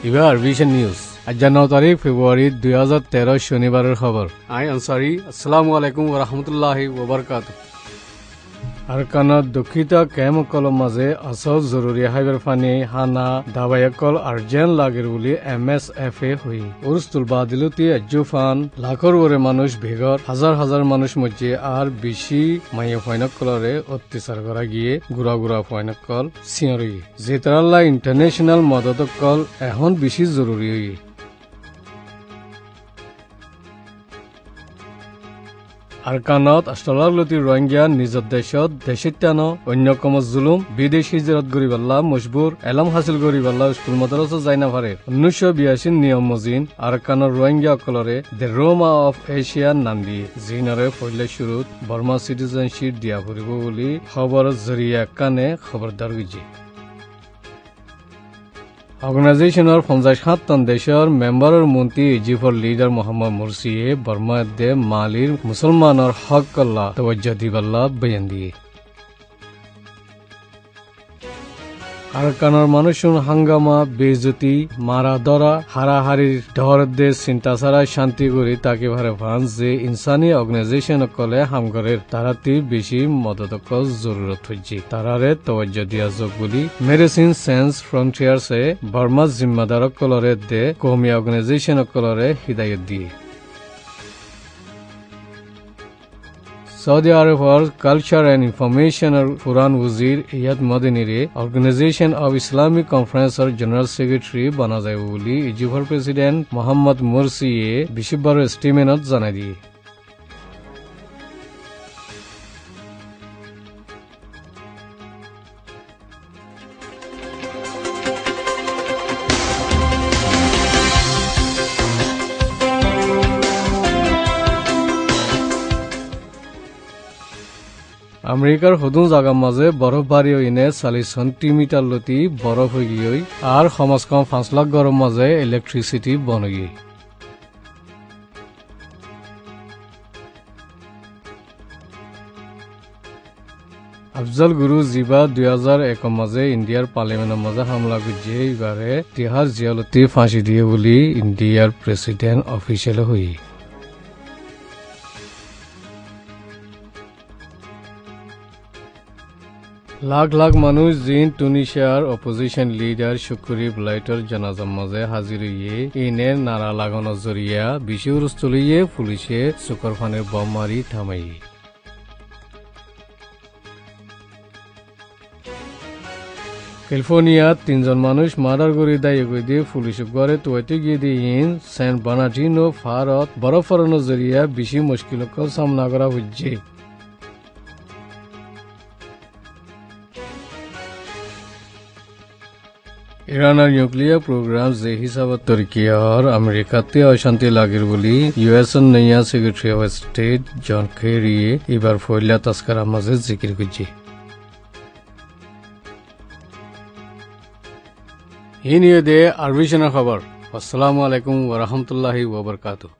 এবার vision news আজ 9 তারিখ ফেব্রুয়ারি 2013 শনিবারের খবর আই আনসারি আসসালামু আলাইকুম ওয়া রাহমাতুল্লাহি ওয়া বারাকাতুহু আরকানত দুঃখিত কেমকল মাঝে আসল জরুরি হাইবার ফানি হানা দাবায়কল আর্জেন লাগের বলি MSFA হই উরস্তুল বাদিলতি আজুফান লাখর ওরে মানুষ ভেগর হাজার হাজার মানুষ মধ্যে আর বেশি মাইয়া ফয়নকলরে অত্যাচার করা গিয়ে গুড়া গুড়া ফয়নকল সিয়রি যেতারাল্লা ইন্টারন্যাশনাল মদতকল এখন বেশি জরুরি হই আরকানত আষ্টলাগলতি রোহিঙ্গা নিজর দেশত দেশিত্যানো অন্যকম জুলুম বিদেশি হিজরত গরিবাল্লা মজবুর এলম হাসিল গরিবাল্লা স্কুল মাদ্রাসা যাইনা পারে 1982 নিয়ম মজিন আৰকানৰ রোহিঙ্গা অকলরে দ্য রোমা অফ এশিয়ার নাম দিয়ে জিনরে পহিলে শুরুত বর্মা সিটিজেনশিপ দিয়া ফুরিব বলি খবর জরিয়া কানে খবরদার গিজি অর্গানাইজেশনের 57 দেশের মেম্বারের মন্ত্রী ইজিফর লিডার মোহাম্মদ মুরসিয়ে বর্মা দে মালির মুসলমানের হক কল্লা তওয়াজ্জা দিবাল্লা বয়ান দিয়ে আরকানের মানুষের হাঙ্গামা বেজতি মারা ধরা হারাহারির ঢর দে চিন্তা ছাড়া শান্তি করি তাকে ভারে ফ্রান্স যে ইনসানি অর্গানাইজেশন কলে হামগরের তারাতি বেশি মদতক জরুরত হয়েছে তারারে তওয়াজ্জা দিয়া যোগ বলি মেডিসিন সেন্স ফ্রন্টিয়ার্সে বর্মা জিম্মাদার কলরে দে কৌমি অর্গানাইজেশন কলরে হিদায়ত দিয়ে সৌদি আরবের culture and ইনফরমেশনের ফুরান Uzir Iyad মদিনীরে organisation of Islamic কনফারেন্সের জেনারেল সেক্রেটারি বানা যায় বলে ইজিপ্টের প্রেসিডেন্ট মোহাম্মদ মুরসিয়ে বিশিববার স্টেটমেন্টত জানাই দিয়ে আমেরিকার হদুন জাগার মাঝে বরফ বাড়ি হইনে 40 সেন্টিমিটার লতি বরফ হয়ে গিয়ে আর সমাজ কম 5 লাখ গরম মাঝে ইলেকট্রিসিটি বন গিয়ে আফজল গুরু জিবা 2001 মাঝে ইন্ডিয়ার পার্লামেন্টের মাঝে হামলা করছে এবারে তিহার জিয়ালতি ফাঁসি দিয়ে বলি ইন্ডিয়ার প্রেসিডেন্ট অফিসিয়াল হই লাখ লাখ মানুষ জিন টুনিশিয়ার অপোজিশন লিডার শুকুরি ব্লাইটর জানাজার মাঝে হাজির হইয়ে ইনের নারা লাগানোর জরিয়া বিশুরস্থলিয়ে পুলিশে সুকরফানের বম মারি থামাই ক্যালিফোর্নিয়াত 3 জন মানুষ মার্ডার করে দায়ী করে দিয়ে পুলিশ ঘরে তোয়াইতে গিয়ে দিয়ে ইন সেন্ট বার্নার্ডিনো ফারত বরফ ফরানোর জরিয়া বেশি মুশকিলকল সামনা করা হচ্ছে ইরানের নিউক্লিয়ার প্রোগ্রাম যে হিসাবত তুর্কিয়ার আমেরিকাতে অশান্তি লাগের বলি US এর নয়া secretary of state John Kerry এবার ফয়লা তাস্কারা মাঝে জিকির করছে এই নিয়ে দে আরবিশনের খবর আসসালামু আলাইকুম ওয়া রাহমাতুল্লাহি ওয়া বারাকাতুহু